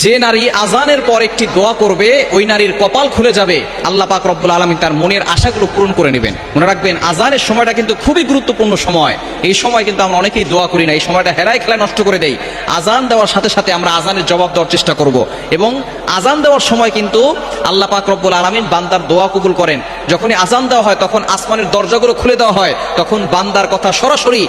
যে নারী আজানের পর একটি দোয়া করবে ওই নারীর কপাল খুলে যাবে, আল্লাহ পাক রব্বুল আলামিন তার মনের আশাগুলো পূরণ করে নেবেন। মনে রাখবেন, আজানের সময়টা কিন্তু খুবই গুরুত্বপূর্ণ সময়। এই সময় কিন্তু আমরা অনেকেই দোয়া করি না, এই সময়টা হেলায় খেলায় নষ্ট করে দেই। আজান দেওয়ার সাথে সাথে আমরা আজানের জবাব দেওয়ার চেষ্টা করব, এবং আজান দেওয়ার সময় কিন্তু আল্লাহ পাক রব্বুল আলামিন বান্দার দোয়া কবুল করেন। যখনই আজান দেওয়া হয় তখন আসমানের দরজাগুলো খুলে দেওয়া হয়, তখন বান্দার কথা সরাসরি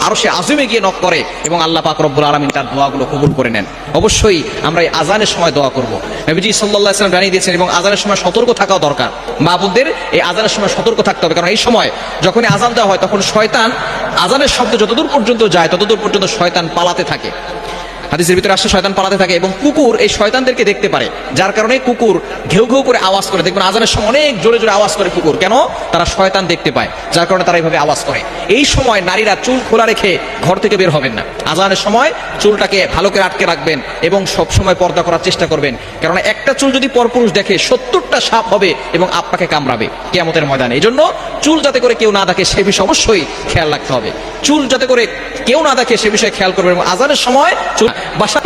আরশে আজিমে গিয়ে নক করে এবং আল্লাহ পাক রব্বুল আলামিন তার দোয়াগুলো কবুল করে নেন। অবশ্যই আমরা এই আজানের সময় দোয়া করব। নবীজি সাল্লাল্লাহু আলাইহি ওয়াসাল্লাম জানিয়ে দিয়েছেন, এবং আজানের সময় সতর্ক থাকাও দরকার। মা বোনদের এই আজানের সময় সতর্ক থাকতে হবে, কারণ এই সময় যখন আজান দেওয়া হয় তখন শয়তান, আজানের শব্দ যতদূর পর্যন্ত যায় ততদূর পর্যন্ত শয়তান পালাতে থাকে। হাদিসের ভিতরে আসছে শয়তান পালাতে থাকে, এবং কুকুর এই শয়তানদেরকে দেখতে পারে, যার কারণে কুকুর ঘেউ ঘেউ করে আওয়াজ করে। দেখবেন আজানের সময় অনেক জোরে জোরে আওয়াজ করে কুকুর, কেন? তারা শয়তান দেখতে পায়, যার কারণে তারা এইভাবে আওয়াজ করে। এই সময় নারীরা চুল খোলা রেখে ঘর থেকে বের হবেন না। আজানের সময় চুলটাকে ভালো করে আটকে রাখবেন এবং সব সময় পর্দা করার চেষ্টা করবেন, কারণ একটা চুল যদি পরপুরুষ দেখে 70টা সাপ হবে এবং আপনাকে কামড়াবে কিয়ামতের ময়দানে। এই জন্য চুল যাতে করে কেউ না দেখে সে বিষয়ে অবশ্যই খেয়াল রাখতে হবে। চুল যাতে করে কেউ না দেখে সে বিষয়ে খেয়াল করবেন, এবং আজানের সময় চুল বাসা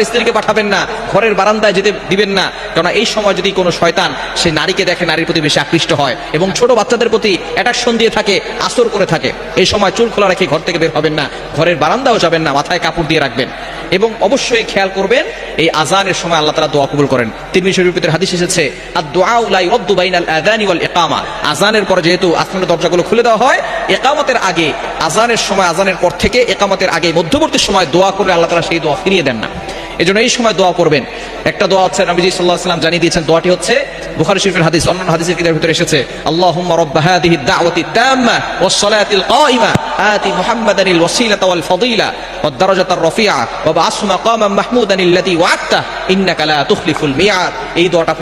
স্ত্রীকে পাঠাবেন না, ঘরের বারান্দায় যেতে দিবেন না, কারণ এই সময় যদি কোনো শয়তান সে নারীকে দেখে নারীর প্রতি বেশি আকৃষ্ট হয় এবং ছোট বাচ্চাদের প্রতি অ্যাট্রাকশন দিয়ে থাকে, আসর করে থাকে। এই সময় চুল খোলা রেখে ঘর থেকে বের হবেন না, ঘরের বারান্দাও যাবেন না, মাথায় কাপড় দিয়ে রাখবেন। এবং অবশ্যই খেয়াল করবেন এই আজানের সময় আল্লাহ তাআলা দোয়া কবুল করেন। তিরমিজি শরীফের ভিতরে হাদিস এসেছে, আদ-দুআউ লা ইউরাদ্দু বাইনাল আযানি ওয়াল ইকামা। আজানের পরে যেহেতু আসমানের দরজাগুলো খুলে দেওয়া হয়, ইকামতের আগে, আজানের সময়, আজানের পর থেকে ইকামতের আগে মধ্যবর্তী সময় দোয়া করলে আল্লাহ তাআলা সেই দোয়া ফিরিয়ে দেন না। এজন্য এই সময় দোয়া করবেন। একটা দোয়া হচ্ছে, নবীজি সাল্লাল্লাহু আলাইহি ওয়াসাল্লাম জানিয়ে দিয়েছেন, দোয়াটি হচ্ছে বুখারী শরীফের হাদিস, অন্যান্য হাদিসের কিতাবের ভিতরে এসেছে, আল্লাহুম্মা রাব্বা হাযিহি আদ-দাওয়াতি আত-তাম্মা ওয়াস-সালাতিল কায়িমা আতি মুহাম্মাদানিল ওয়াসিলাতা ওয়াল ফাদিলা ওয়াদ-দারাজাতার রাফিআ ওয়া বা'আসহু মাকামান মাহমুদান আল্লাযী ওয়া'আদতা ইন্নাকা লা তুখলিফুল মি'আদ। এই দোয়াটা